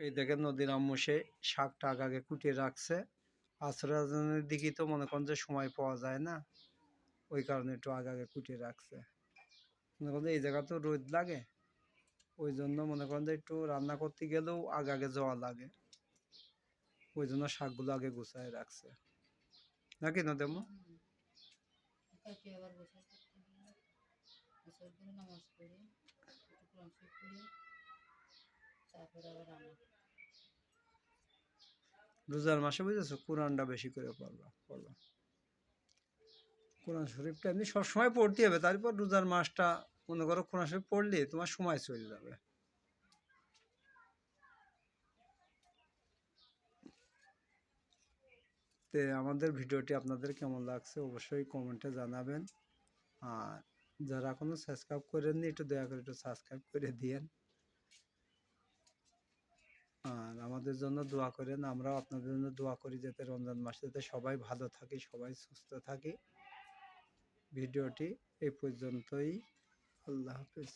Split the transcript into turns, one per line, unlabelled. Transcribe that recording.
এই দেখেন নদীর আম্মু সে শাকটা আগে কুটিয়ে রাখছে। আসরের আজানের দিকে তো মনে করেন যে সময় পাওয়া যায় না, ওই কারণে একটু আগে কুটিয়ে রাখছে। মনে করেন যে এই জায়গা তো রোদ লাগে, ওই জন্য মনে করেন যে একটু রান্না করতে গেলেও আগে যাওয়া লাগে, ওই জন্য শাকগুলো আগে গুছায় রাখছে, নাকি না দেমো? রোজার মাসে বুঝেছো কোরআনটা বেশি করে পড়বা। কোরআন শরীফটা এমনি সবসময় পড়তে হবে, তারপর রোজার মাসটা মনে করো কোরআন শরীফ পড়লে তোমার সময় চলে যাবে। তো আমাদের ভিডিওটি আপনাদের কেমন লাগছে অবশ্যই কমেন্টে জানাবেন। আর যারা এখনো সাবস্ক্রাইব করেননি একটু দয়া করে একটু সাবস্ক্রাইব করে দিয়েন। আর আমাদের জন্য দোয়া করেন, আমরাও আপনাদের জন্য দোয়া করি যাতে রমজান মাসে যাতে সবাই ভালো থাকি, সবাই সুস্থ থাকি। ভিডিওটি এই পর্যন্তই। আল্লাহ হাফেজ।